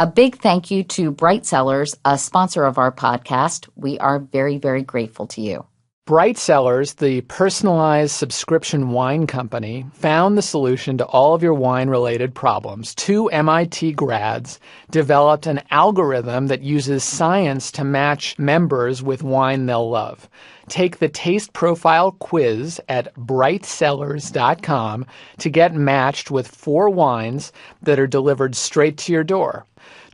A big thank you to Bright Cellars, a sponsor of our podcast. We are very, very grateful to you. Bright Cellars, the personalized subscription wine company, found the solution to all of your wine-related problems. Two MIT grads developed an algorithm that uses science to match members with wine they'll love. Take the taste profile quiz at brightcellars.com to get matched with 4 wines that are delivered straight to your door.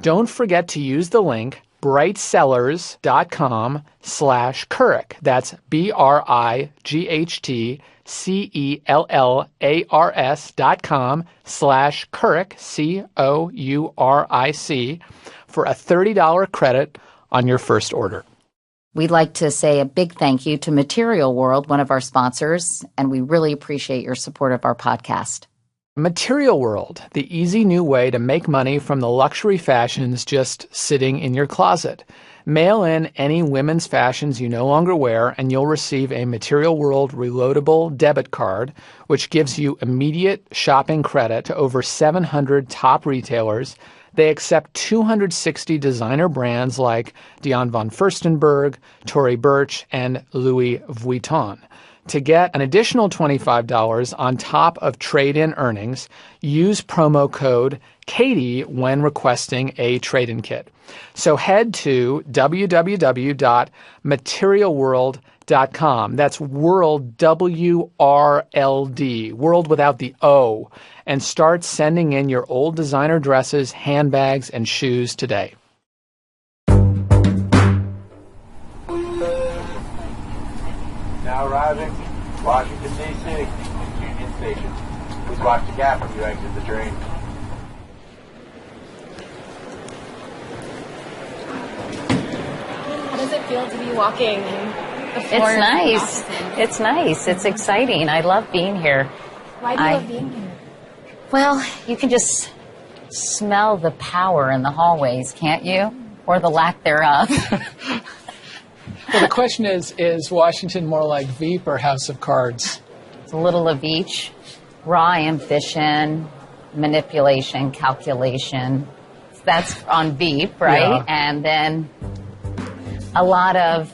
Don't forget to use the link brightcellars.com/Couric. That's brightcellars.com/Couric, Couric, for a $30 credit on your first order. We'd like to say a big thank you to Material World, one of our sponsors, and we really appreciate your support of our podcast. Material World, the easy new way to make money from the luxury fashions just sitting in your closet. Mail in any women's fashions you no longer wear, and you'll receive a Material World reloadable debit card, which gives you immediate shopping credit to over 700 top retailers. They accept 260 designer brands like Diane von Furstenberg, Tory Burch, and Louis Vuitton. To get an additional $25 on top of trade-in earnings, use promo code Katie when requesting a trade-in kit. So head to www.materialworld.com. That's world, W-R-L-D, world without the O, and start sending in your old designer dresses, handbags, and shoes today. Now arriving, Washington, D.C., Union Station. Please watch the gap when you exit the train. How does it feel to be walking the floor? It's nice. It's nice. It's exciting. I love being here. Why do you love being here? Well, you can just smell the power in the hallways, can't you? Or the lack thereof. Well, the question is Washington more like Veep or House of Cards? It's a little of each. Raw ambition, manipulation, calculation. That's on Veep, right? Yeah. And then a lot of,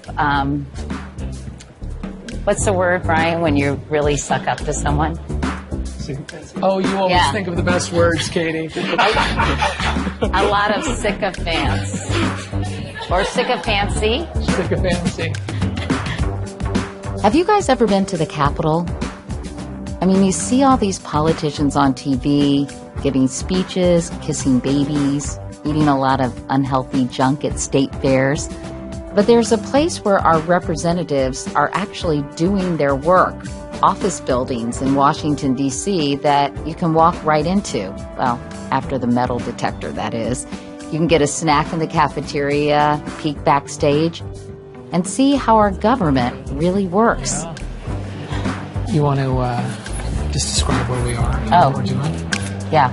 what's the word, Brian, when you really suck up to someone? Oh, you always think of the best words, Katie. A lot of sycophants. Or sycophancy. Sycophancy. Have you guys ever been to the Capitol? I mean, you see all these politicians on TV giving speeches, kissing babies, eating a lot of unhealthy junk at state fairs. But there's a place where our representatives are actually doing their work, office buildings in Washington, D.C. that you can walk right into. Well, after the metal detector, that is. You can get a snack in the cafeteria, peek backstage, and see how our government really works. Yeah. You want to just describe where we are and what we're doing? Yeah.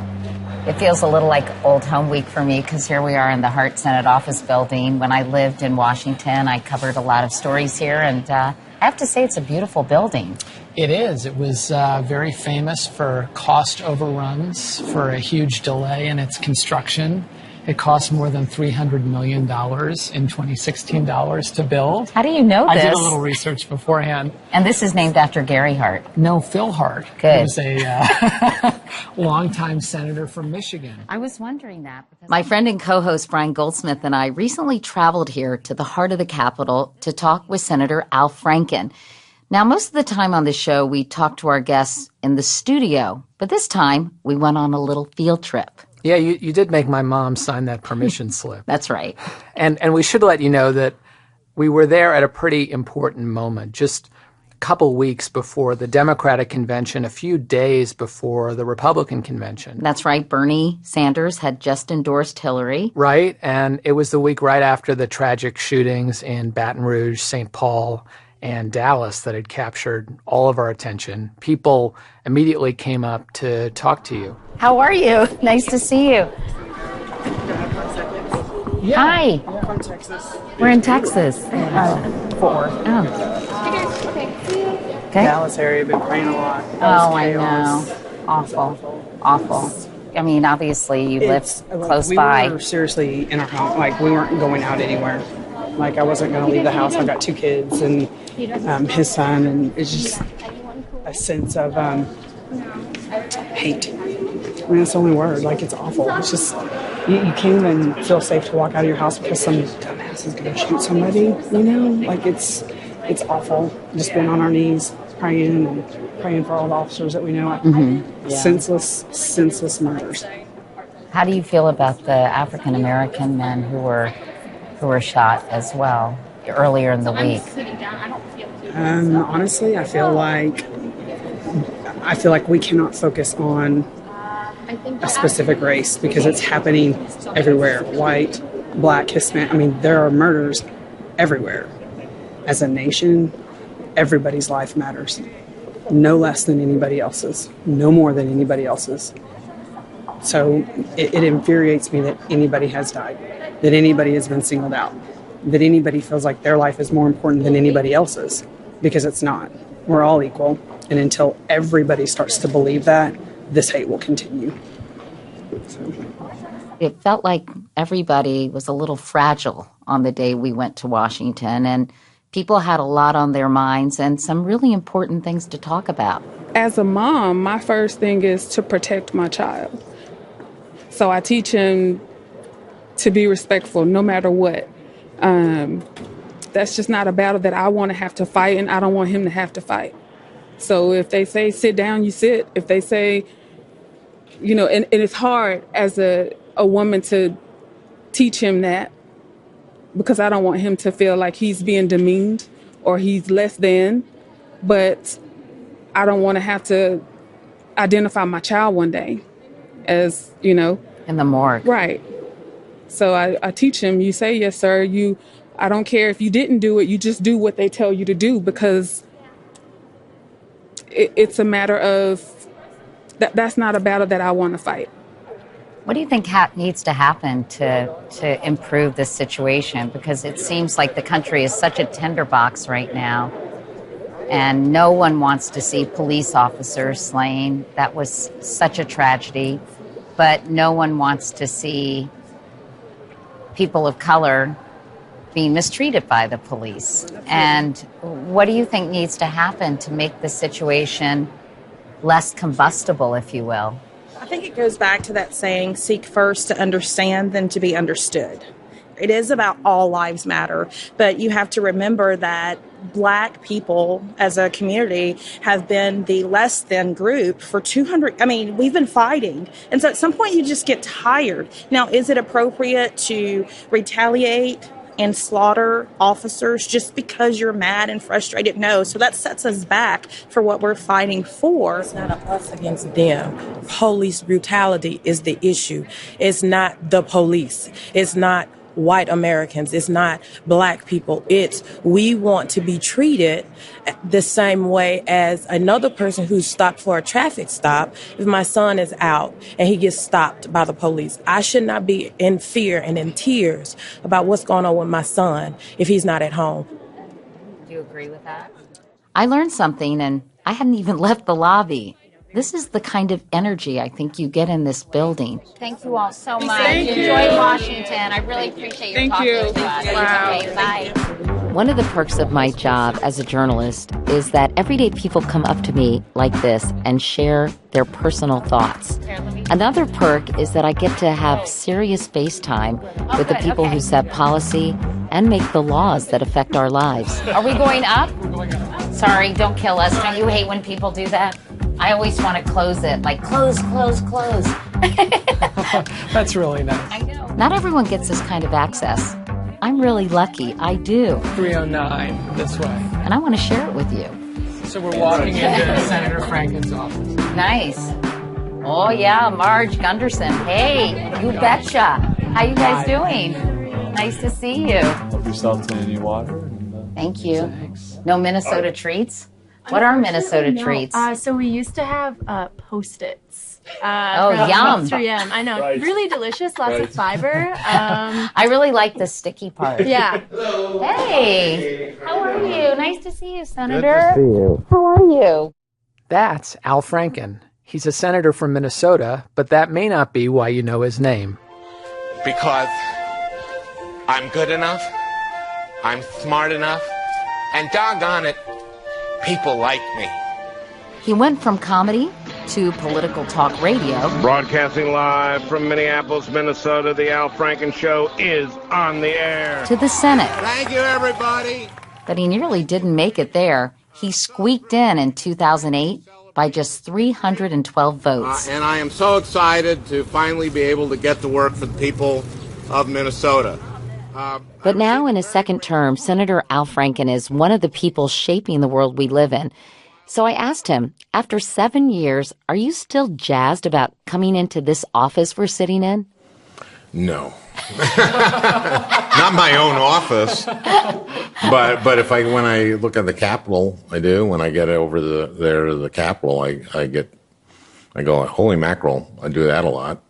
It feels a little like old home week for me because here we are in the Hart Senate office building. When I lived in Washington, I covered a lot of stories here, and I have to say it's a beautiful building. It is. It was very famous for cost overruns, for a huge delay in its construction. It cost more than $300 million in 2016 to build. How do you know this? I did a little research beforehand. And this is named after Gary Hart. No, Phil Hart. Good. He was a longtime senator from Michigan. I was wondering that. My friend and co-host Brian Goldsmith and I recently traveled here to the heart of the Capitol to talk with Senator Al Franken. Now, most of the time on the show, we talk to our guests in the studio, but this time we went on a little field trip. Yeah, you did make my mom sign that permission slip. That's right. And we should let you know that we were there at a pretty important moment, just a couple weeks before the Democratic convention, a few days before the Republican convention. That's right. Bernie Sanders had just endorsed Hillary. Right, and it was the week right after the tragic shootings in Baton Rouge, St. Paul, and Dallas that had captured all of our attention. People immediately came up to talk to you. How are you? Nice to see you. Yeah. Hi. Yeah. From Texas. We're in Texas. Fort Worth. Oh. Okay. Dallas area, been praying a lot. Oh, I know. Awful. Awful. I mean, obviously you live close by. We were seriously in our home. Like, we weren't going out anywhere. Like, I wasn't going to leave the house. I've got 2 kids and his son, and it's just a sense of hate. I mean, that's the only word. Like, it's awful. It's just, you can't even feel safe to walk out of your house because some dumbass is going to shoot somebody, you know? Like, it's awful. Just being on our knees, praying for all the officers that we know. Senseless murders. How do you feel about the African American men who were shot as well earlier in the week? Honestly, I feel like we cannot focus on a specific race because it's happening everywhere. White, black, Hispanic. I mean, there are murders everywhere. As a nation, everybody's life matters. No less than anybody else's. No more than anybody else's. So it infuriates me that anybody has died, that anybody has been singled out, that anybody feels like their life is more important than anybody else's, because it's not. We're all equal. And until everybody starts to believe that, this hate will continue. So. It felt like everybody was a little fragile on the day we went to Washington, and people had a lot on their minds and some really important things to talk about. As a mom, my first thing is to protect my child. So I teach him to be respectful no matter what. That's just not a battle that I want to have to fight, and I don't want him to have to fight. So if they say sit down, you sit. If they say, you know, and it's hard as a woman to teach him that, because I don't want him to feel like he's being demeaned or he's less than, but I don't want to have to identify my child one day as, you know. In the morgue. Right. So I teach him, you say, yes, sir. I don't care if you didn't do it, you just do what they tell you to do, because it's a matter of, that's not a battle that I want to fight. What do you think needs to happen to improve this situation? Because it seems like the country is such a tinderbox right now, and no one wants to see police officers slain. That was such a tragedy. But no one wants to see people of color being mistreated by the police. And what do you think needs to happen to make the situation less combustible, if you will? I think it goes back to that saying, seek first to understand, then to be understood. It is about all lives matter, but you have to remember that Black people as a community have been the less than group for 200, we've been fighting. And so at some point you just get tired. Now, is it appropriate to retaliate and slaughter officers just because you're mad and frustrated? No. So that sets us back for what we're fighting for. It's not us against them. Police brutality is the issue. It's not the police. It's not white Americans. It's not Black people. It's, we want to be treated the same way as another person who's stopped for a traffic stop. If my son is out and he gets stopped by the police, I should not be in fear and in tears about what's going on with my son if he's not at home. Do you agree with that? I learned something, and I hadn't even left the lobby. This is the kind of energy I think you get in this building. Thank you all so much. Enjoy Washington. I really appreciate your talking with us. Wow. Okay, bye. One of the perks of my job as a journalist is that everyday people come up to me like this and share their personal thoughts. Another perk is that I get to have serious face time with the people who set policy and make the laws that affect our lives. Are we going up? We're going up. Sorry, don't kill us. Don't you hate when people do that? I always want to close it, like close. That's really nice. I know. Not everyone gets this kind of access. I'm really lucky. I do. 309 this way. And I want to share it with you. So we're walking into Senator Franken's office. Nice. Oh, yeah, Marge Gunderson. Hey, you betcha. How you guys doing? Nice to see you. Help yourself to any water. Thank you. No Minnesota treats? What are Minnesota treats? So we used to have Post-its. Yum. 3M. I know. Right. Really delicious, lots of fiber. I really like the sticky part. Yeah. Hey, how are you? Nice to see you, Senator. Good to see you. How are you? That's Al Franken. He's a senator from Minnesota, but that may not be why you know his name. Because I'm good enough, I'm smart enough, and doggone it, people like me. He went from comedy to political talk radio. Broadcasting live from Minneapolis, Minnesota, the Al Franken Show is on the air. To the Senate. Thank you, everybody. But he nearly didn't make it there. He squeaked in 2008 by just 312 votes. And I am so excited to finally be able to get to work for the people of Minnesota. But now in his second term, Senator Al Franken is one of the people shaping the world we live in. So I asked him, after 7 years, are you still jazzed about coming into this office we're sitting in? No. Not my own office. But when I look at the Capitol, I do. When I get over there to the Capitol, I go, holy mackerel. I do that a lot.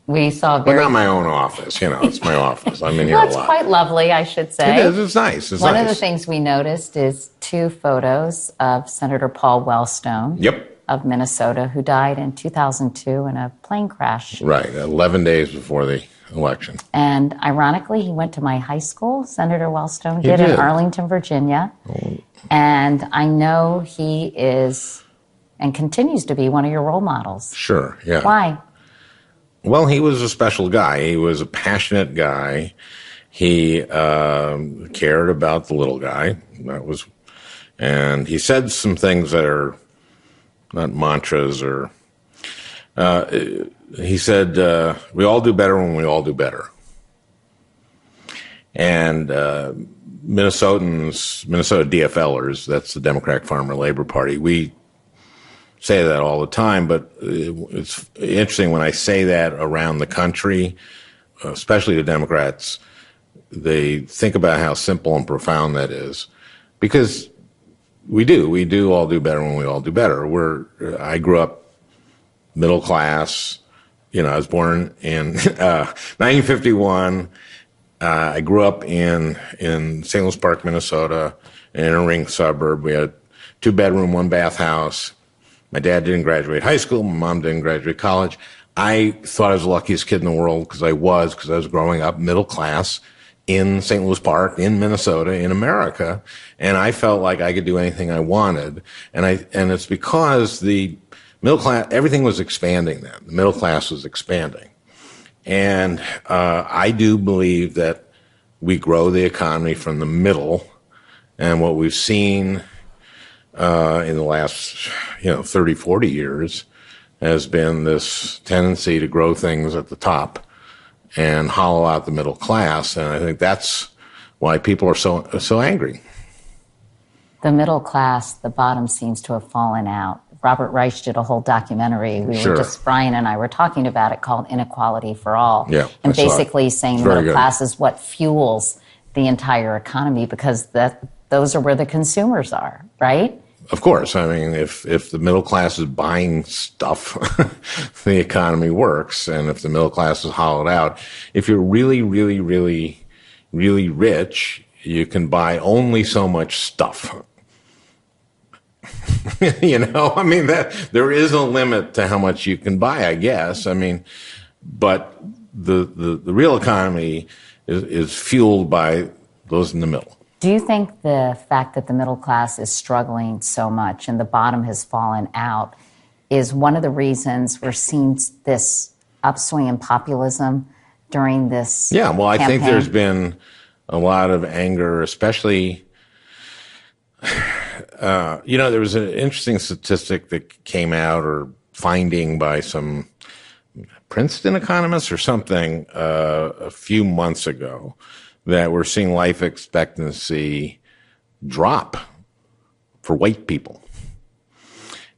We saw But not my own office. It's my office. I'm in here a lot. It's quite lovely, I should say. It is. It's nice. One of the things we noticed is 2 photos of Senator Paul Wellstone. Yep. Of Minnesota, who died in 2002 in a plane crash. Right, 11 days before the election. And ironically, he went to my high school, Senator Wellstone did in Arlington, Virginia. Oh. And I know he is and continues to be one of your role models. Sure, yeah. Why? Well, he was a special guy. He was a passionate guy. He cared about the little guy. And he said some things that are not mantras or... he said, we all do better when we all do better. And Minnesota DFLers, that's the Democratic Farmer Labor Party, we say that all the time, but it's interesting when I say that around the country, especially the Democrats, they think about how simple and profound that is. Because we do all do better when we all do better. I grew up middle class. I was born in 1951. I grew up in St. Louis Park, Minnesota, in an inner ring suburb. We had a 2-bedroom, 1-bath house. My dad didn't graduate high school. My mom didn't graduate college. I thought I was the luckiest kid in the world because I was growing up middle class in St. Louis Park, in Minnesota, in America, and I felt like I could do anything I wanted. And it's because the middle class, everything was expanding then. The middle class was expanding. And I do believe that we grow the economy from the middle, and what we've seen in the last 30, 40 years has been this tendency to grow things at the top and hollow out the middle class. And I think that's why people are so angry. The middle class, the bottom seems to have fallen out. Robert Reich did a whole documentary. Brian and I were talking about it, called Inequality for All. Yeah, and basically saying the middle class is what fuels the entire economy, because those are where the consumers are, right? Of course. I mean, if the middle class is buying stuff, the economy works. And if the middle class is hollowed out, if you're really, really, really, really rich, you can buy only so much stuff. I mean, there is a limit to how much you can buy, I guess. I mean, but the real economy is fueled by those in the middle. Do you think the fact that the middle class is struggling so much and the bottom has fallen out is one of the reasons we're seeing this upswing in populism during this campaign? I think there's been a lot of anger, especially, there was an interesting statistic that came out, or finding by some Princeton economists or something a few months ago, that we're seeing life expectancy drop for white people.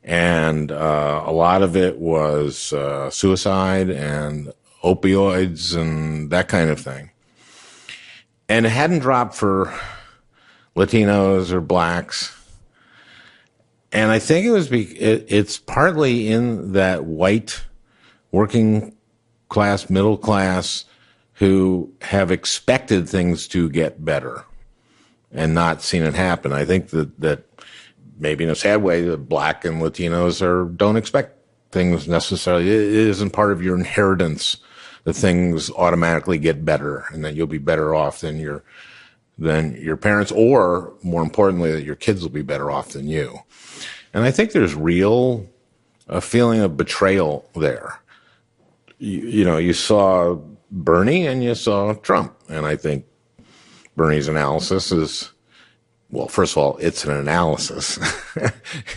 And a lot of it was suicide and opioids and that kind of thing. And it hadn't dropped for Latinos or blacks. And I think it's partly in that white working class, middle class, who have expected things to get better and not seen it happen. I think that maybe in a sad way, the black and Latinos don't expect things necessarily. It isn't part of your inheritance that things automatically get better and that you'll be better off than your parents, or more importantly, that your kids will be better off than you. And I think there's a feeling of betrayal there. You saw Bernie and you saw Trump. And I think Bernie's analysis is, well, first of all, it's an analysis.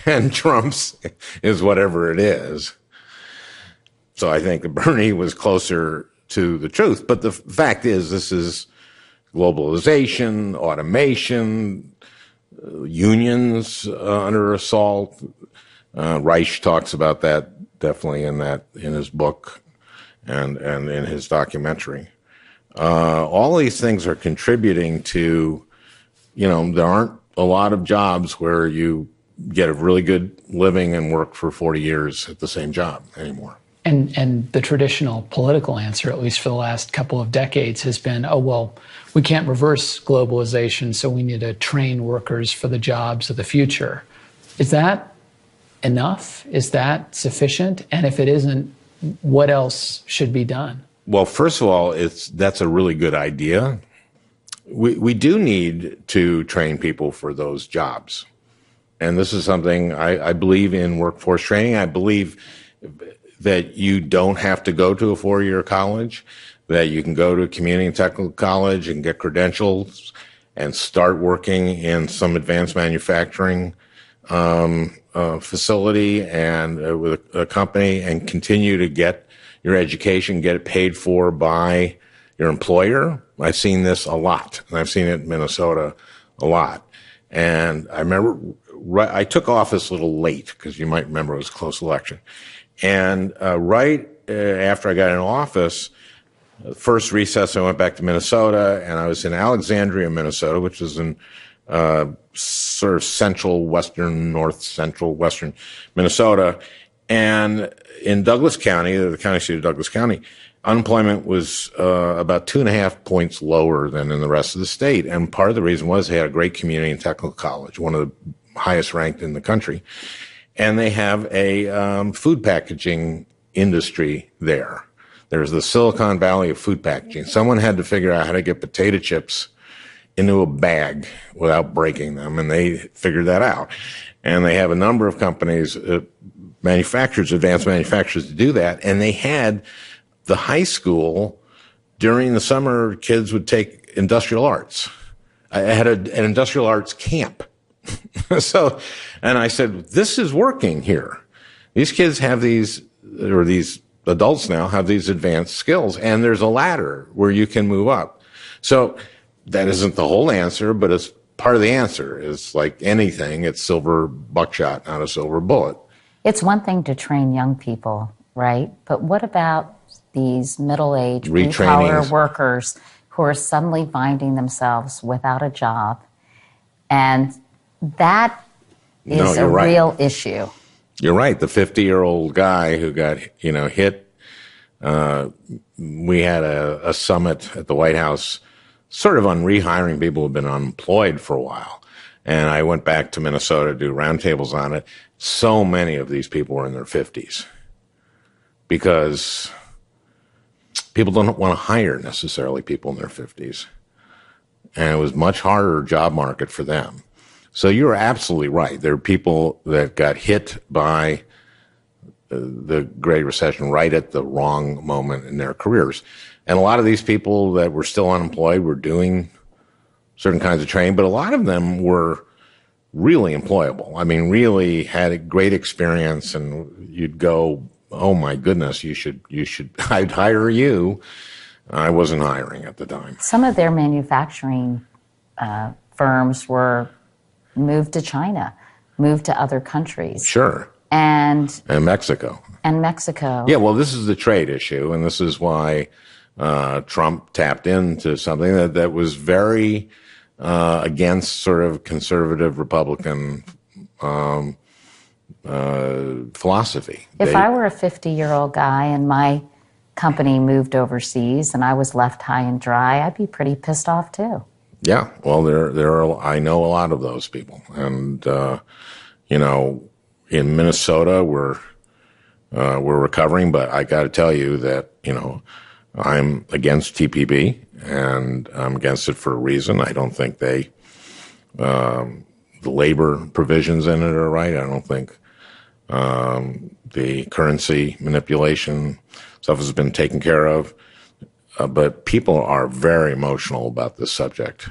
And Trump's is whatever it is. So I think that Bernie was closer to the truth. But the fact is, this is globalization, automation, unions under assault. Reich talks about that definitely in his book and in his documentary. All these things are contributing to, there aren't a lot of jobs where you get a really good living and work for 40 years at the same job anymore. And the traditional political answer, at least for the last couple of decades, has been, oh, well, we can't reverse globalization, so we need to train workers for the jobs of the future. Is that enough? Is that sufficient? And if it isn't, what else should be done? Well, first of all, that's a really good idea. We do need to train people for those jobs. And this is something I believe in workforce training. I believe that you don't have to go to a 4-year college, that you can go to a community and technical college and get credentials and start working in some advanced manufacturing facility and with a company and continue to get your education, get it paid for by your employer. I've seen this a lot, and I've seen it in Minnesota a lot. And I remember I took office a little late because you might remember it was a close election. And right after I got in office, first recess, I went back to Minnesota, and I was in Alexandria, Minnesota, which is in sort of central western, north central western Minnesota. And in Douglas County, the county seat of Douglas County, unemployment was about 2.5 points lower than in the rest of the state. And part of the reason was they had a great community and technical college, one of the highest ranked in the country. And they have a food packaging industry there. There's the Silicon Valley of food packaging. Someone had to figure out how to get potato chips into a bag without breaking them, and they figured that out. And they have a number of companies, manufacturers, advanced manufacturers, to do that. And they had the high school, during the summer, kids would take industrial arts. I had an industrial arts camp. So, and I said, this is working here. These kids have these adults now have these advanced skills, and there's a ladder where you can move up. So that isn't the whole answer, but it's part of the answer. It's like anything, it's silver buckshot, not a silver bullet. It's one thing to train young people, right? But what about these middle-aged, blue-collar workers who are suddenly finding themselves without a job? And that is a real issue. You're right. The 50-year-old guy who got, hit. We had a summit at the White House sort of on rehiring people who have been unemployed for a while. And I went back to Minnesota to do roundtables on it. So many of these people were in their 50s because people don't want to hire necessarily people in their 50s. And it was much harder job market for them. So you're absolutely right. There are people that got hit by the Great Recession right at the wrong moment in their careers. And a lot of these people that were still unemployed were doing certain kinds of training, but a lot of them were really employable. I mean, really had a great experience, and you'd go, oh my goodness, I'd hire you. I wasn't hiring at the time. Some of their manufacturing firms were moved to China, moved to other countries. Sure. And Mexico. Yeah, well, this is the trade issue, and this is why Trump tapped into something that was very against sort of conservative Republican philosophy. If I were a 50-year-old guy and my company moved overseas and I was left high and dry, I'd be pretty pissed off too. Yeah, well, there are. I know a lot of those people, and in Minnesota, we're we're recovering, but I got to tell you that, I'm against TPP, and I'm against it for a reason. I don't think the labor provisions in it are right. I don't think the currency manipulation stuff has been taken care of. But people are very emotional about this subject.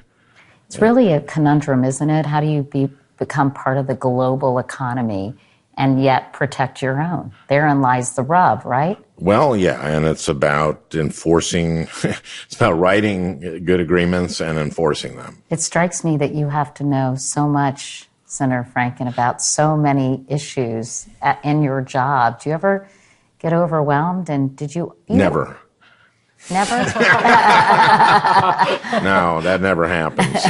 It's really a conundrum, isn't it? How do you become part of the global economy and yet protect your own? Therein lies the rub, right? Well, yeah, and it's about enforcing, it's about writing good agreements and enforcing them. It strikes me that you have to know so much, Senator Franken, about so many issues in your job. Do you ever get overwhelmed? And did you? Never. Never? No, that never happens.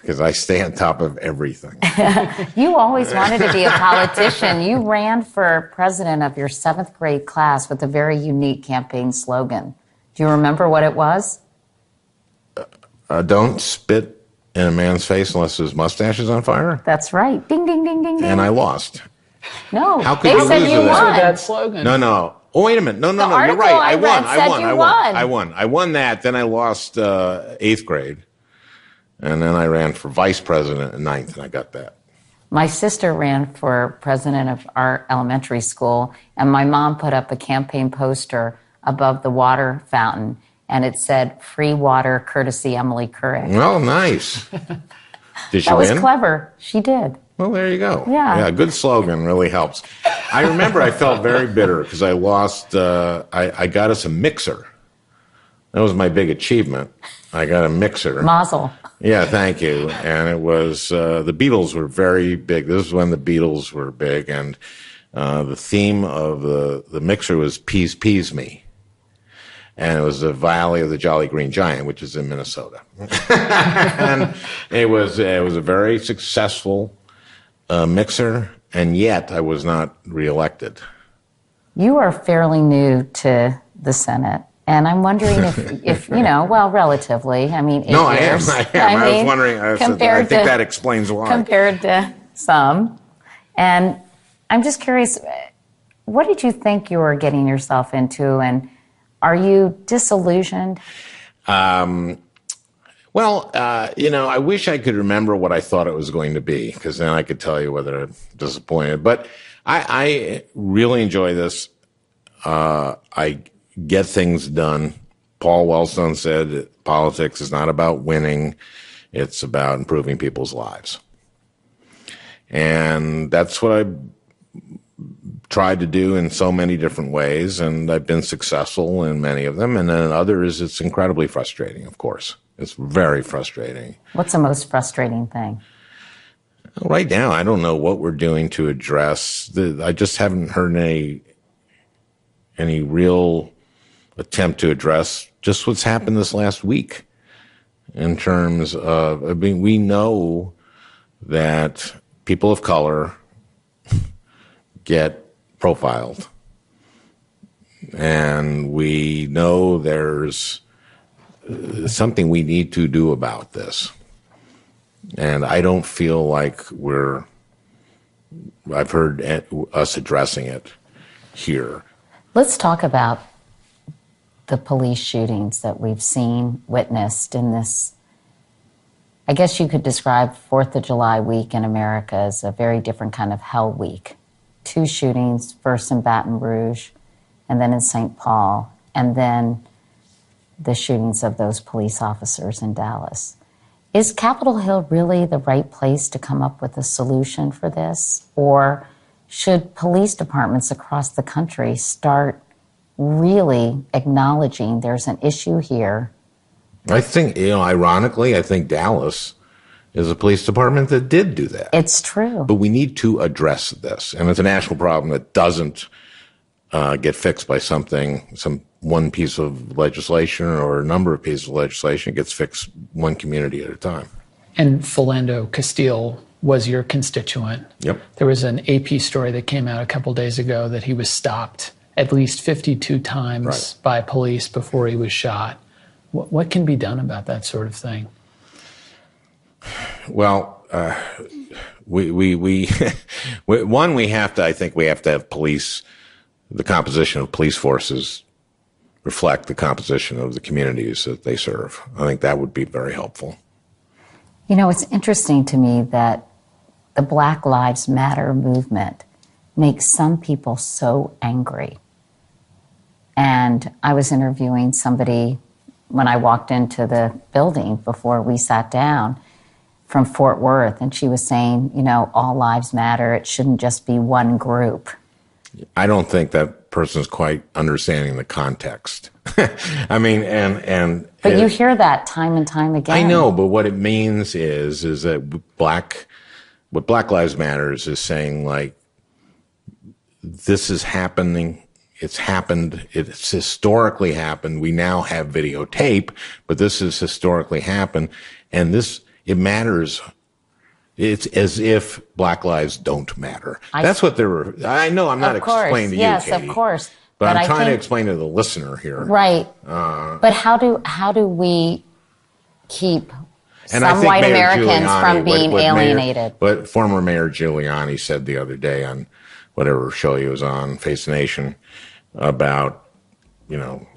Because I stay on top of everything. You always wanted to be a politician. You ran for president of your 7th grade class with a very unique campaign slogan. Do you remember what it was? Don't spit in a man's face unless his mustache is on fire? That's right. Ding, ding, ding, ding, ding. And I lost. No, how could they you said lose you with won. That slogan. No. Oh, wait a minute. No, you're right. I won. I won that. Then I lost 8th grade. And then I ran for vice president in 9th, and I got that. My sister ran for president of our elementary school, and my mom put up a campaign poster above the water fountain, and it said, "Free water, courtesy Emily Couric." Oh, nice. Did she win? That was win? clever. She did. Well, there you go. Yeah. Yeah, good slogan really helps. I remember I felt very bitter because I lost, I got us a mixer. That was my big achievement. I got a mixer. Mazel. Yeah, thank you. And it was, the Beatles were very big. This is when the Beatles were big. And the theme of the mixer was Peas, Peas Me. And it was the Valley of the Jolly Green Giant, which is in Minnesota. And it was a very successful mixer, and yet I was not reelected. You are fairly new to the Senate, and I'm wondering if well, relatively. I mean, 8 years. I am. I was wondering. I think that explains why. Compared to some. And I'm just curious, what did you think you were getting yourself into, and are you disillusioned? Well, I wish I could remember what I thought it was going to be, because then I could tell you whether I'm disappointed. But I really enjoy this. I get things done. Paul Wellstone said that politics is not about winning. It's about improving people's lives. And that's what I tried to do in so many different ways, and I've been successful in many of them. And then in others, it's incredibly frustrating, of course. It's very frustrating. What's the most frustrating thing? Right now, I don't know what we're doing to address I just haven't heard any real attempt to address just what's happened this last week in terms of, we know that people of color get profiled, and we know there's something we need to do about this. And I don't feel like I've heard us addressing it here. Let's talk about the police shootings that we've seen, witnessed in this. I guess you could describe 4th of July week in America as a very different kind of hell week. 2 shootings, first in Baton Rouge, and then in St. Paul, and then the shootings of those police officers in Dallas. Is Capitol Hill really the right place to come up with a solution for this? Or should police departments across the country start really acknowledging there's an issue here? I think, ironically, I think Dallas is a police department that did do that. It's true. But we need to address this. And it's a national problem that doesn't get fixed by some one piece of legislation or a number of pieces of legislation. It gets fixed one community at a time. And Philando Castile was your constituent. Yep. There was an AP story that came out a couple days ago that he was stopped at least 52 times by police before he was shot. What can be done about that sort of thing? Well, I think we have to have police the composition of police forces reflect the composition of the communities that they serve. I think that would be very helpful. You know, it's interesting to me that the Black Lives Matter movement makes some people so angry. And I was interviewing somebody when I walked into the building before we sat down from Fort Worth, and she was saying, you know, all lives matter. It shouldn't just be one group. I don't think that person's quite understanding the context. I mean, But you hear that time and time again. I know, but what it means is that what Black Lives Matters is saying, like, this is happening. It's happened. It's historically happened. We now have videotape, but this has historically happened. And it matters. It's as if Black lives don't matter. That's what I know I'm not explaining to you, yes, Katie. of course. But I'm trying to explain to the listener here. Right. But how do we keep some white Mayor Americans Giuliani, from being alienated? What former Mayor Giuliani said the other day on whatever show he was on, Face the Nation, about, you know,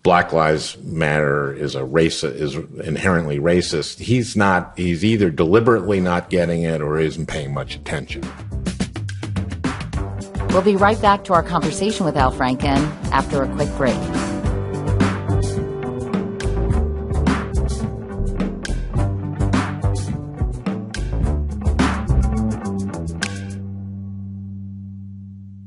Black Lives Matter is inherently racist. He's either deliberately not getting it or isn't paying much attention. We'll be right back to our conversation with Al Franken after a quick break.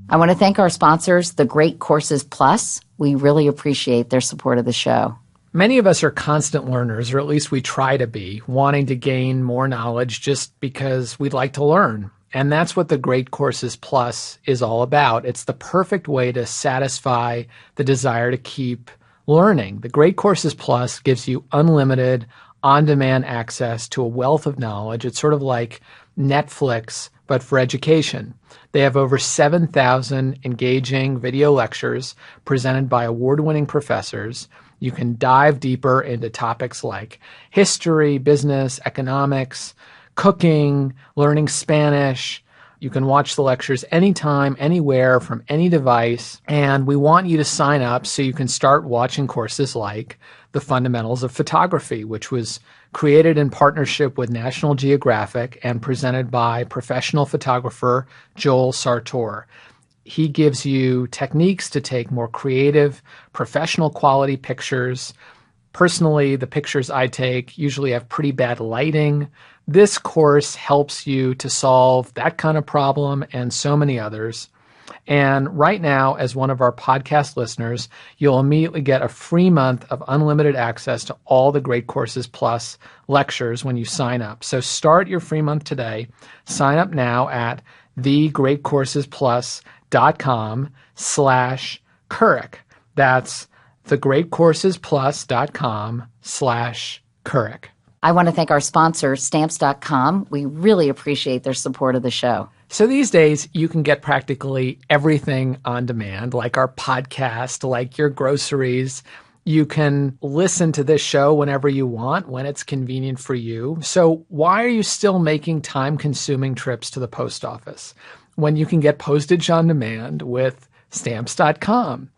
I want to thank our sponsors, the Great Courses Plus. We really appreciate their support of the show. Many of us are constant learners, or at least we try to be, wanting to gain more knowledge just because we'd like to learn. And that's what the Great Courses Plus is all about. It's the perfect way to satisfy the desire to keep learning. The Great Courses Plus gives you unlimited, on-demand access to a wealth of knowledge. It's sort of like Netflix, but for education. They have over 7,000 engaging video lectures presented by award-winning professors. You can dive deeper into topics like history, business, economics, cooking, learning Spanish. You can watch the lectures anytime, anywhere, from any device. And we want you to sign up so you can start watching courses like The Fundamentals of Photography, which was created in partnership with National Geographic and presented by professional photographer Joel Sartor. He gives you techniques to take more creative, professional quality pictures. Personally, the pictures I take usually have pretty bad lighting. This course helps you to solve that kind of problem and so many others. And right now, as one of our podcast listeners, you'll immediately get a free month of unlimited access to all the Great Courses Plus lectures when you sign up. So start your free month today. Sign up now at thegreatcoursesplus.com/Couric. That's thegreatcoursesplus.com/Couric. I want to thank our sponsor, Stamps.com. We really appreciate their support of the show. So these days, you can get practically everything on demand, like our podcast, like your groceries. You can listen to this show whenever you want, when it's convenient for you. So why are you still making time-consuming trips to the post office when you can get postage on demand with Stamps.com?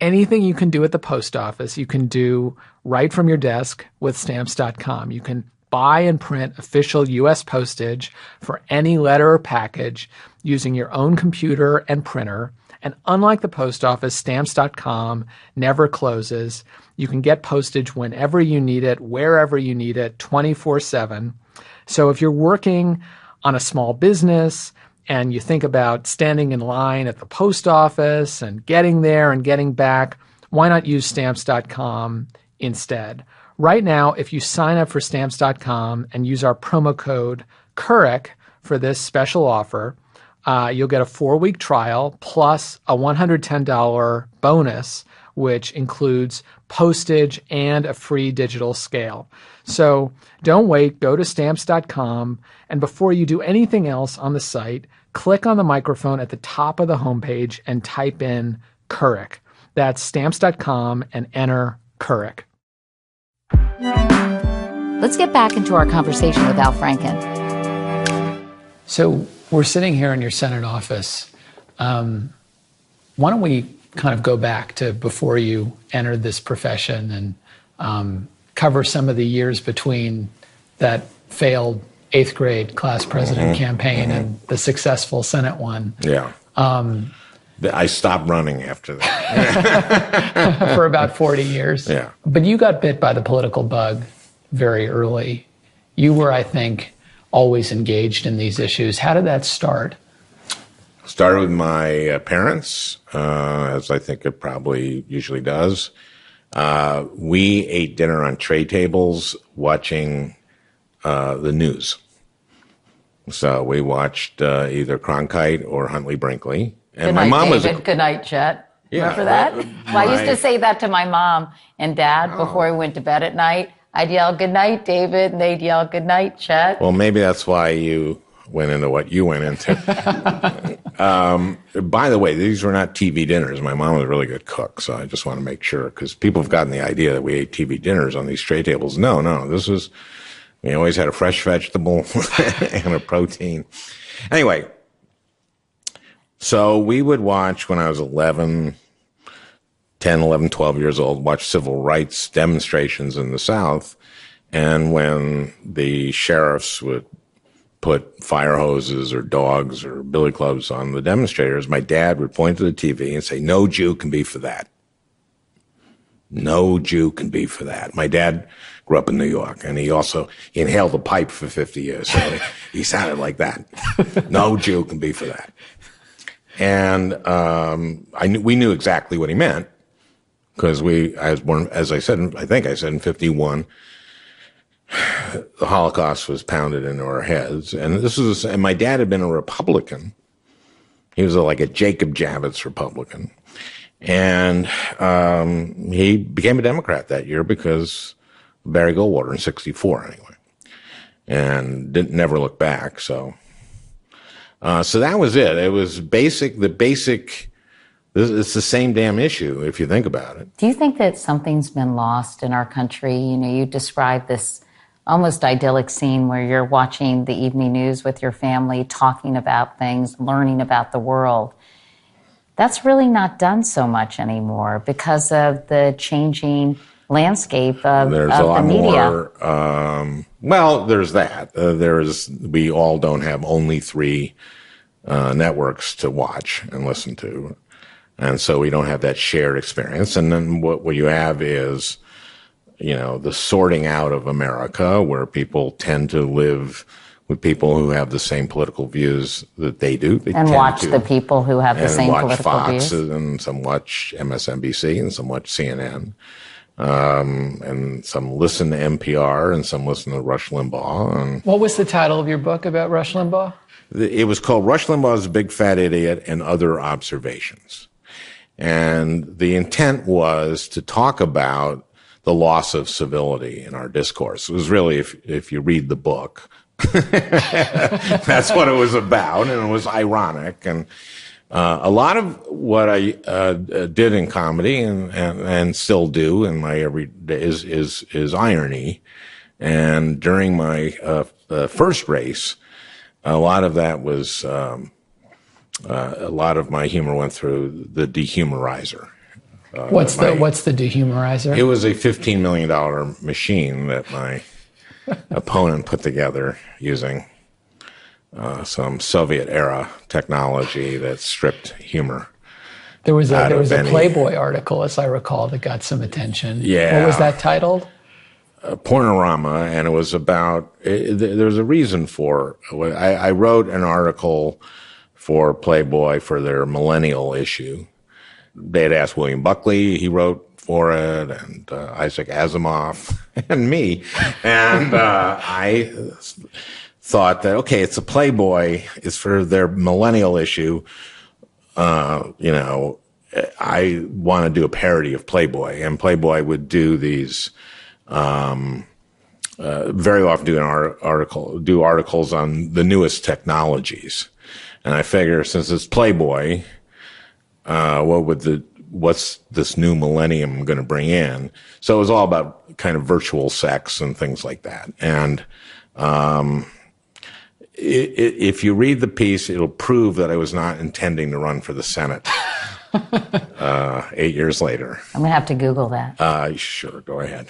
Anything you can do at the post office, you can do right from your desk with Stamps.com. You can buy and print official U.S. postage for any letter or package using your own computer and printer. And unlike the post office, Stamps.com never closes. You can get postage whenever you need it, wherever you need it, 24/7. So if you're working on a small business and you think about standing in line at the post office and getting there and getting back, why not use Stamps.com instead? Right now, if you sign up for Stamps.com and use our promo code Couric for this special offer, you'll get a 4-week trial plus a $110 bonus, which includes postage and a free digital scale. So don't wait, go to Stamps.com, and before you do anything else on the site, click on the microphone at the top of the homepage and type in Couric. That's Stamps.com and enter Couric. Let's get back into our conversation with Al Franken. So we're sitting here in your Senate office. Why don't we kind of go back to before you entered this profession and cover some of the years between that failed 8th grade class president campaign and the successful Senate one. Yeah. I stopped running after that. For about 40 years. Yeah. But you got bit by the political bug very early. You were, I think, always engaged in these issues. How did that start? Started with my parents, as I think it probably usually does. We ate dinner on tray tables watching the news. So we watched either Cronkite or Huntley Brinkley. And Good my night, mom David. was Good night, Chet. Yeah, Remember that? Well, I used to say that to my mom and dad before we went to bed at night. I'd yell, "Good night, David," and they'd yell, "Good night, Chet." Well, maybe that's why you went into what you went into. By the way, these were not TV dinners. My mom was a really good cook, so I just want to make sure, because people have gotten the idea that we ate TV dinners on these tray tables. No, this was, we always had a fresh vegetable and a protein. Anyway, so we would watch when I was 10, 11, 12 years old, watch civil rights demonstrations in the South. And when the sheriffs would put fire hoses or dogs or billy clubs on the demonstrators, my dad would point to the TV and say, "No Jew can be for that. No Jew can be for that." My dad grew up in New York, and he inhaled a pipe for 50 years. So he sounded like that. No Jew can be for that. And we knew exactly what he meant, because I was born, as I said, I think I said in 51, the Holocaust was pounded into our heads. And my dad had been a Republican. He was like a Jacob Javits Republican. And he became a Democrat that year because of Barry Goldwater in 64 anyway. And never looked back, so that was it. It was it's the same damn issue if you think about it. Do you think that something's been lost in our country? You know, you described this almost idyllic scene where you're watching the evening news with your family, talking about things, learning about the world. That's really not done so much anymore because of the changing landscape of the media. There's a lot more. Well, there's that. We all don't have only 3 networks to watch and listen to. And so we don't have that shared experience. And then what you have is, the sorting out of America, where people tend to live with people who have the same political views that they do. And watch the people who have the same political Fox, views. And some watch MSNBC, and some watch CNN. And some listen to NPR, and some listen to Rush Limbaugh. And what was the title of your book about Rush Limbaugh? It was called Rush Limbaugh's Big Fat Idiot and Other Observations. And the intent was to talk about the loss of civility in our discourse. It was really, if you read the book, that's what it was about, and it was ironic. And a lot of what I did in comedy and still do in my everyday is irony. And during my first race, a lot of that was a lot of my humor went through the dehumorizer. What's the dehumorizer? It was a $15 million machine that my opponent put together using some Soviet-era technology that stripped humor. There was a Playboy article, as I recall, that got some attention. Yeah. What was that titled? Pornorama, and it was about. There's a reason for. I wrote an article for Playboy for their millennial issue. They had asked William Buckley, he wrote for it, and Isaac Asimov, and me. And I thought that, okay, it's a Playboy, it's for their millennial issue. I want to do a parody of Playboy, and Playboy would do these, very often do articles on the newest technologies. And I figure, since it's Playboy, what's this new millennium going to bring in? So it was all about kind of virtual sex and things like that. And if you read the piece, it'll prove that I was not intending to run for the Senate. 8 years later. I'm going to have to Google that. Sure, go ahead.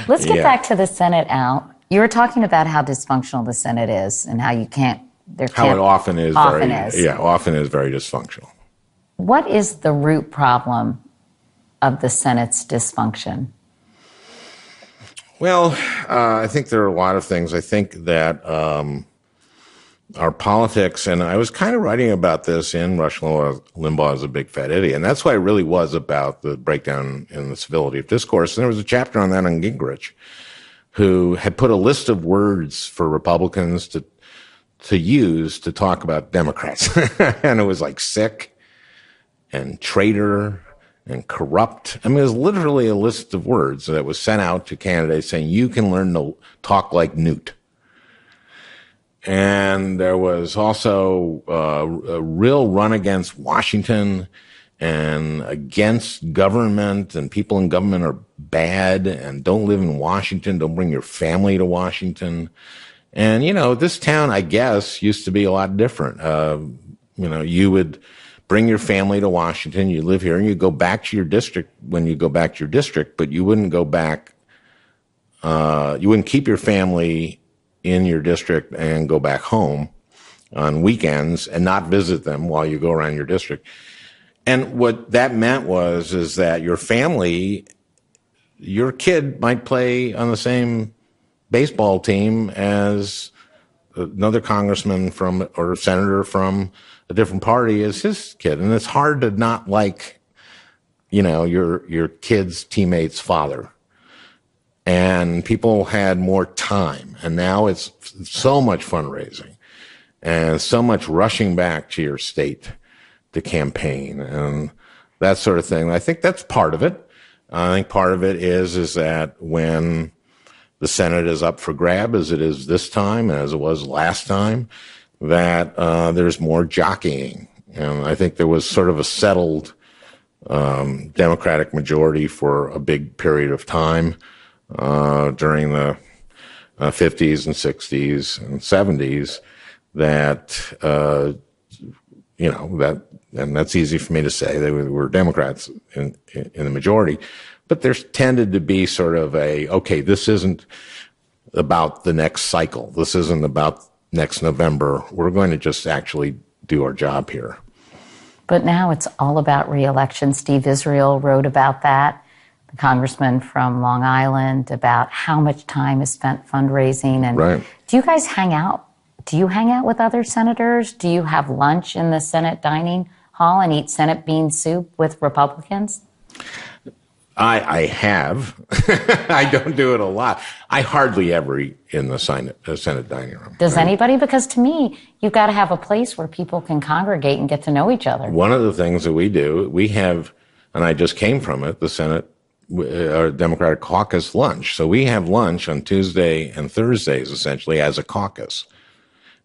Let's get back to the Senate, Al. You were talking about how dysfunctional the Senate is and how you can't. How it often is. Often is very dysfunctional. What is the root problem of the Senate's dysfunction? Well, I think there are a lot of things. I think that our politics, and I was kind of writing about this in Rush Limbaugh is a Big Fat Idiot, and that's why it really was about the breakdown in the civility of discourse. And there was a chapter on that on Gingrich, who had put a list of words for Republicans to use to talk about Democrats. And it was like sick and traitor and corrupt. I mean, it was literally a list of words that was sent out to candidates saying, you can learn to talk like Newt. And there was also a real run against Washington and against government, and people in government are bad and don't live in Washington, don't bring your family to Washington. And, this town, I guess, used to be a lot different. You would bring your family to Washington, you live here, and you go back to your district when you go back to your district, but you wouldn't go back, you wouldn't keep your family in your district and go back home on weekends and not visit them while you go around your district. And what that meant is that your family, your kid might play on the same baseball team as another congressman or senator from a different party as his kid. And it's hard to not like, your kid's teammate's father. And people had more time. And now it's so much fundraising and so much rushing back to your state to campaign and that sort of thing. I think that's part of it. I think part of it is that when the Senate is up for grab, as it is this time, as it was last time, that there's more jockeying. And I think there was sort of a settled Democratic majority for a big period of time during the 50s and 60s and 70s that, and that's easy for me to say, they were Democrats in the majority, but there's tended to be sort of okay, this isn't about the next cycle. This isn't about next November. We're going to just actually do our job here. But now it's all about re-election. Steve Israel wrote about that, the congressman from Long Island, about how much time is spent fundraising. And right. Do you guys hang out? Do you hang out with other senators? Do you have lunch in the Senate dining hall and eat Senate bean soup with Republicans? I have. I don't do it a lot. I hardly ever eat in the Senate dining room. Does anybody? Because to me, you've got to have a place where people can congregate and get to know each other. One of the things that we do, we have, and I just came from it, the Senate Democratic Caucus lunch. So we have lunch on Tuesday and Thursdays, essentially, as a caucus.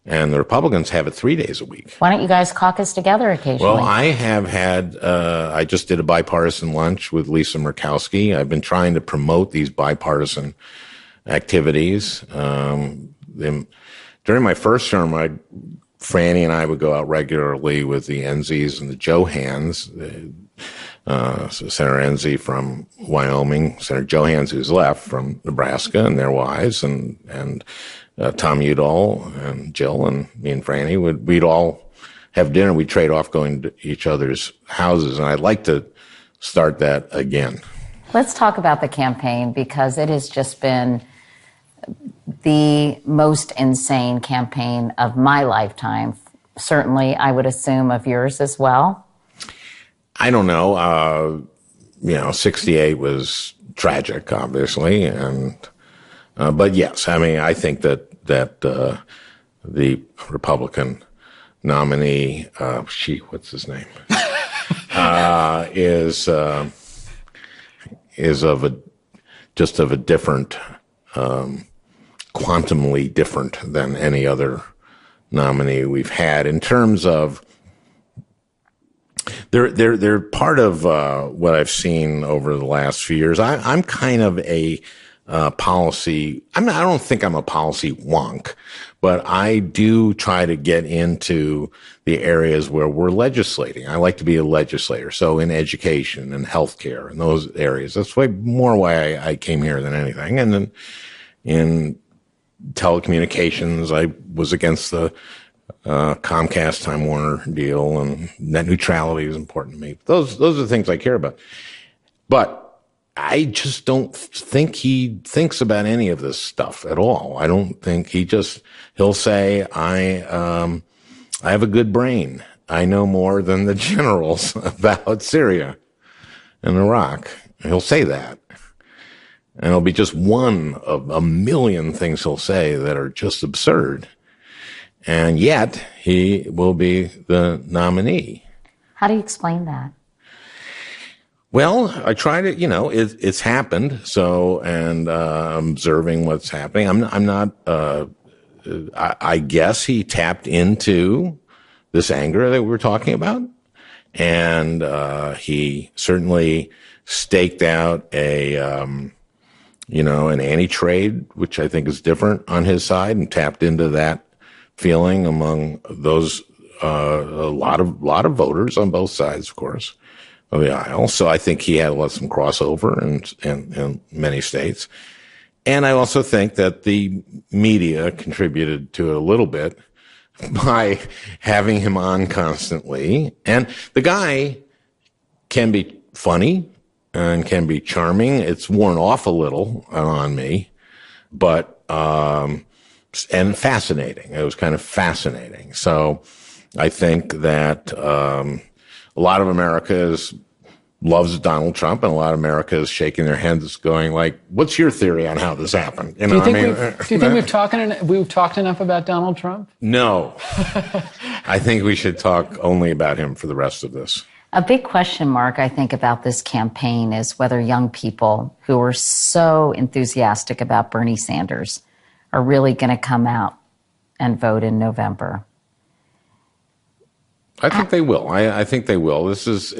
And the Republicans have it 3 days a week. Why don't you guys caucus together occasionally? Well, I have had, I just did a bipartisan lunch with Lisa Murkowski. I've been trying to promote these bipartisan activities. During my first term, Franny and I would go out regularly with the Enzies and the Johans, so Senator Enzi from Wyoming, Senator Johans, who's left, from Nebraska, and their wives, and Tom Udall and Jill and me and Franny we'd all have dinner. We'd trade off going to each other's houses, and I'd like to start that again. Let's talk about the campaign, because it has just been the most insane campaign of my lifetime. Certainly, I would assume of yours as well. I don't know. 68 was tragic, obviously, and but yes, I mean, I think that the Republican nominee, what's his name, is of a different, quantumly different than any other nominee we've had in terms of. They're part of what I've seen over the last few years. I'm kind of a policy. I don't think I'm a policy wonk, but I do try to get into the areas where we're legislating. I like to be a legislator. So in education and healthcare and those areas, that's more why I came here than anything. And then in telecommunications, I was against the Comcast Time Warner deal, and net neutrality is important to me. Those are the things I care about. But I just don't think he thinks about any of this stuff at all. I don't think he'll say, I have a good brain. I know more than the generals about Syria and Iraq. He'll say that. And it'll be just one of a million things he'll say that are just absurd. And yet he will be the nominee. How do you explain that? Well, I try to, it's happened. So, and, observing what's happening. I'm not, I guess he tapped into this anger that we were talking about. And, he certainly staked out an anti-trade, which I think is different on his side, and tapped into that feeling among those, a lot of voters on both sides, of course, of the aisle. So I think he had some crossover in many states. And I also think that the media contributed to it a little bit by having him on constantly. And the guy can be funny and can be charming. It's worn off a little on me, but, and fascinating. It was kind of fascinating. So I think that, a lot of America loves Donald Trump, and a lot of America is shaking their heads going like, what's your theory on how this happened? Do you think we've talked enough about Donald Trump? No. I think we should talk only about him for the rest of this. A big question mark, I think, about this campaign is whether young people who are so enthusiastic about Bernie Sanders are really going to come out and vote in November. I think they will. I think they will. This is,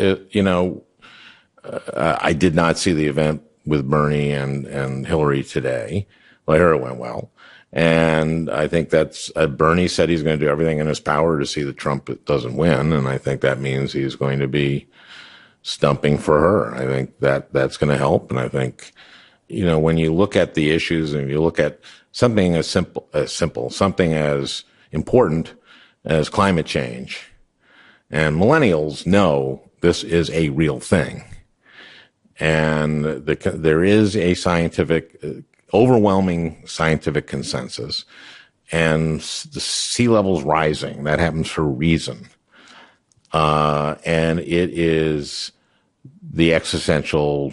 I did not see the event with Bernie and Hillary today. Well, I heard it went well. And I think that's, Bernie said he's going to do everything in his power to see that Trump doesn't win. And I think that means he's going to be stumping for her. I think that's going to help. And I think, when you look at the issues and you look at something as simple, something as important as climate change, and millennials know this is a real thing. And there is a overwhelming scientific consensus. And the sea level's rising. That happens for a reason. And it is the existential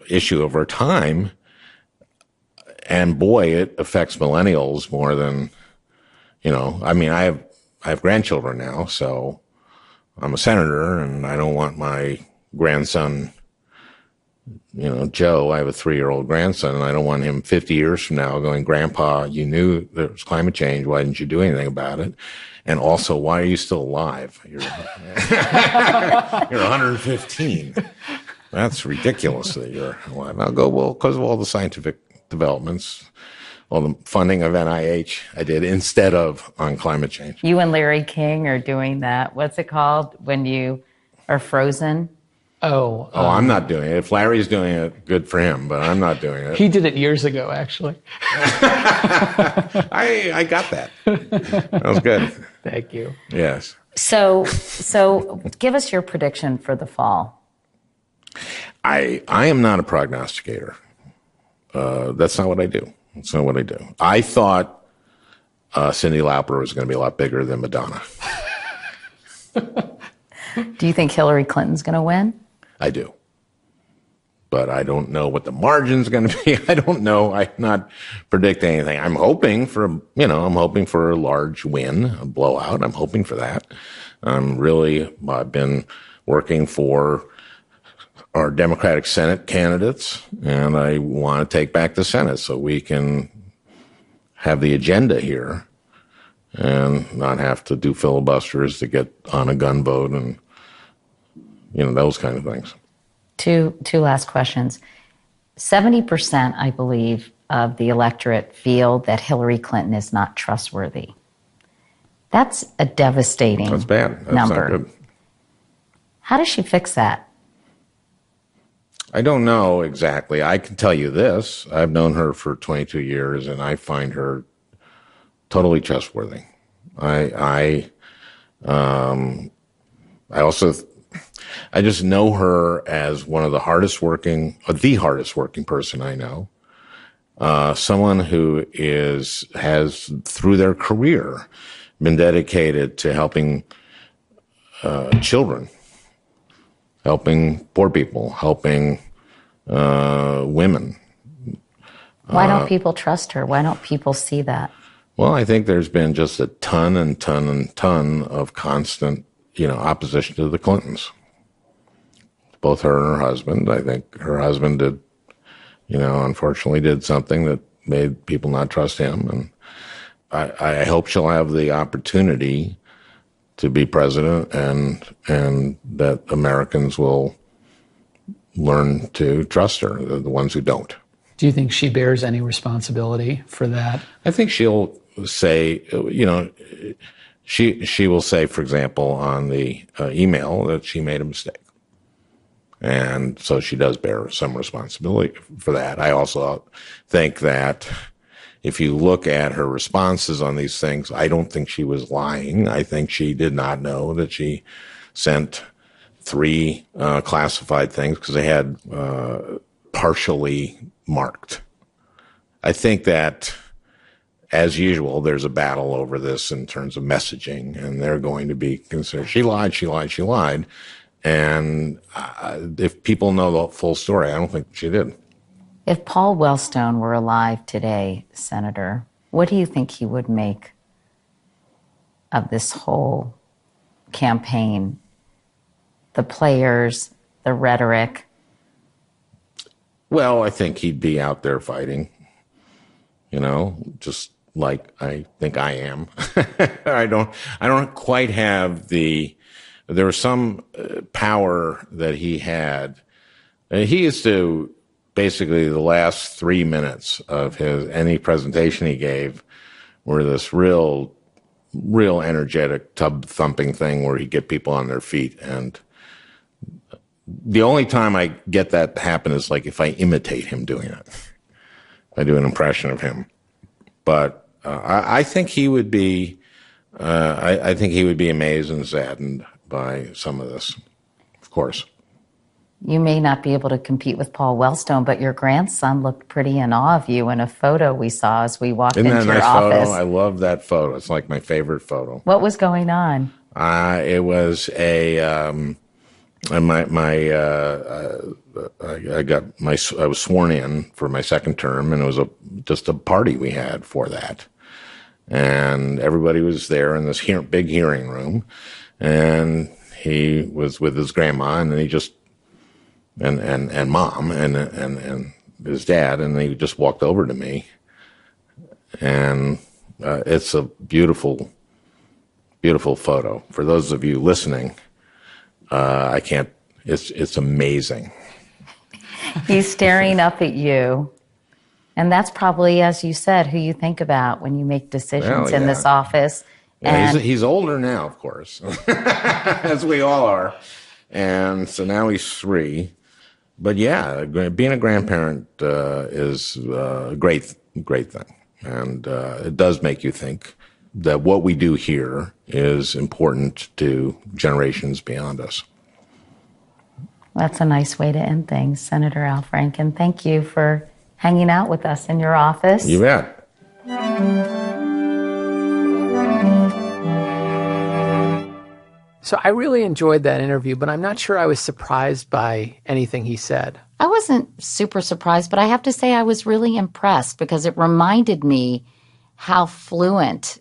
issue of our time. And boy, it affects millennials more than, I have grandchildren now, so I'm a senator, and I don't want my grandson, Joe, I have a 3-year-old grandson, and I don't want him 50 years from now going, Grandpa, you knew there was climate change. Why didn't you do anything about it? And also, why are you still alive? You're 115. That's ridiculous that you're alive. I'll go, well, because of all the scientific developments, all the funding of NIH I did instead of on climate change. You and Larry King are doing that. What's it called when you are frozen? I'm not doing it. If Larry's doing it, good for him, but I'm not doing it. He did it years ago, actually. I got that. That was good. Thank you. Yes. So give us your prediction for the fall. I am not a prognosticator. That's not what I do. That's not what I do. I thought Cyndi Lauper was going to be a lot bigger than Madonna. Do you think Hillary Clinton's going to win? I do. But I don't know what the margin's going to be. I don't know. I'm not predicting anything. I'm hoping for a large win, a blowout. I'm hoping for that. I've been working for our Democratic Senate candidates, and I want to take back the Senate so we can have the agenda here and not have to do filibusters to get on a gun vote and, those kind of things. Two last questions. 70%, I believe, of the electorate feel that Hillary Clinton is not trustworthy. That's a devastating That's bad. That's number. not good. How does she fix that? I don't know exactly. I can tell you this. I've known her for 22 years, and I find her totally trustworthy. I just know her as one of the hardest working person I know. Someone who has through their career been dedicated to helping children, helping poor people, helping women. Why don't people trust her? Why don't people see that? Well, I think there's been just a ton of constant, opposition to the Clintons. Both her and her husband. I think her husband did, unfortunately did something that made people not trust him. And I hope she'll have the opportunity to be president and that Americans will learn to trust her, the ones who don't. Do you think she bears any responsibility for that? I think she'll say, she will say, for example, on the email that she made a mistake. And so she does bear some responsibility for that. I also think that if you look at her responses on these things, I don't think she was lying. I think she did not know that she sent 3 classified things because they had partially marked. I think that, as usual, there's a battle over this in terms of messaging, and they're going to be considered, she lied. And if people know the full story, I don't think she did. If Paul Wellstone were alive today, Senator, what do you think he would make of this whole campaign? The players, the rhetoric? Well, I think he'd be out there fighting, just like I think I am. I don't quite have there was some power that he had. He used to, basically the last 3 minutes of any presentation he gave were this real energetic tub thumping thing where he'd get people on their feet. And the only time I get that happen is like if I imitate him doing it. I do an impression of him. But I think he would be, I think he would be amazed and saddened by some of this, of course. You may not be able to compete with Paul Wellstone, but your grandson looked pretty in awe of you in a photo we saw as we walked into your office. Isn't that a nice photo? I love that photo. It's like my favorite photo. What was going on? It was I was sworn in for my second term, and it was just a party we had for that. And everybody was there in this big hearing room, and he was with his grandma, and then he just and mom and his dad, and he just walked over to me, and it's a beautiful photo. For those of you listening, it's amazing. He's staring up at you, and that's probably, as you said, who you think about when you make decisions in this office. Yeah, he's older now, of course, as we all are. And so now he's 3. But yeah, being a grandparent is a great thing. And it does make you think that what we do here is important to generations beyond us. That's a nice way to end things. Senator Al Franken, thank you for hanging out with us in your office. You bet. So I really enjoyed that interview, but I'm not sure I was surprised by anything he said. I wasn't super surprised, but I have to say I was really impressed because it reminded me how fluent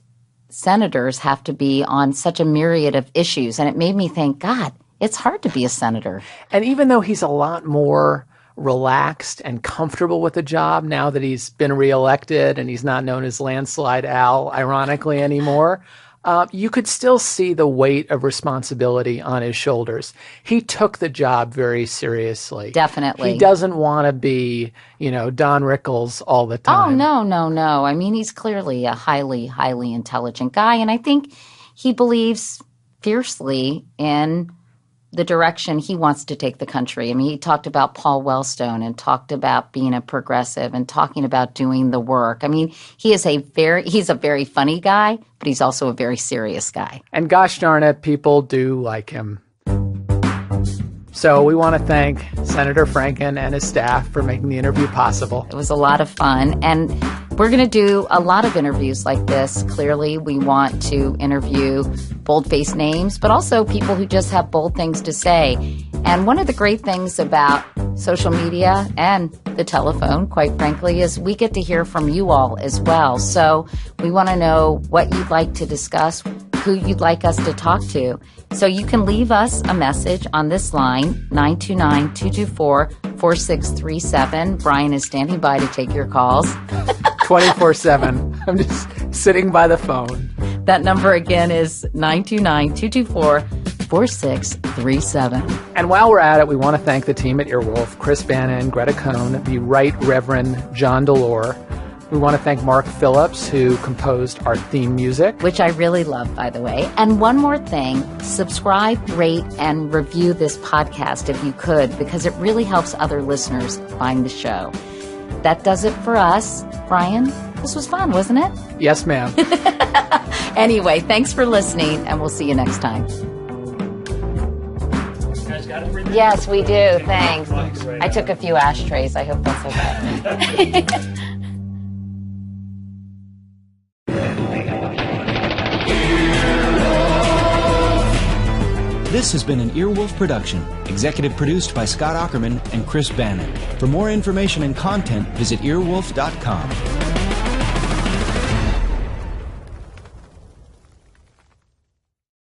senators have to be on such a myriad of issues. And it made me think, God, it's hard to be a senator. And even though he's a lot more relaxed and comfortable with the job now that he's been reelected and he's not known as Landslide Al, ironically, anymore, you could still see the weight of responsibility on his shoulders. He took the job very seriously. Definitely. He doesn't want to be, Don Rickles all the time. Oh, no. I mean, he's clearly a highly, highly intelligent guy, and I think he believes fiercely in the direction he wants to take the country. I mean, he talked about Paul Wellstone and talked about being a progressive and talking about doing the work. I mean, he's a very funny guy, but he's also a very serious guy. And gosh darn it, people do like him. So we want to thank Senator Franken and his staff for making the interview possible. It was a lot of fun, and we're going to do a lot of interviews like this. Clearly, we want to interview bold-faced names, but also people who just have bold things to say. And one of the great things about social media and the telephone, quite frankly, is we get to hear from you all as well. So we want to know what you'd like to discuss, who you'd like us to talk to. So you can leave us a message on this line, 929-224-4637. Brian is standing by to take your calls. 24/7. I'm just sitting by the phone. That number again is 929-224-4637. And while we're at it, we want to thank the team at Earwolf, Chris Bannon, Greta Cohn, the Right Reverend John Delore. We want to thank Mark Phillips, who composed our theme music. Which I really love, by the way. And one more thing, subscribe, rate, and review this podcast if you could, because it really helps other listeners find the show. That does it for us. Brian, this was fun, wasn't it? Yes, ma'am. Anyway, thanks for listening, and we'll see you next time. Yes, we do. Thanks. I took a few ashtrays. I hope that's okay. This has been an Earwolf production, executive produced by Scott Aukerman and Chris Bannon. For more information and content, visit earwolf.com.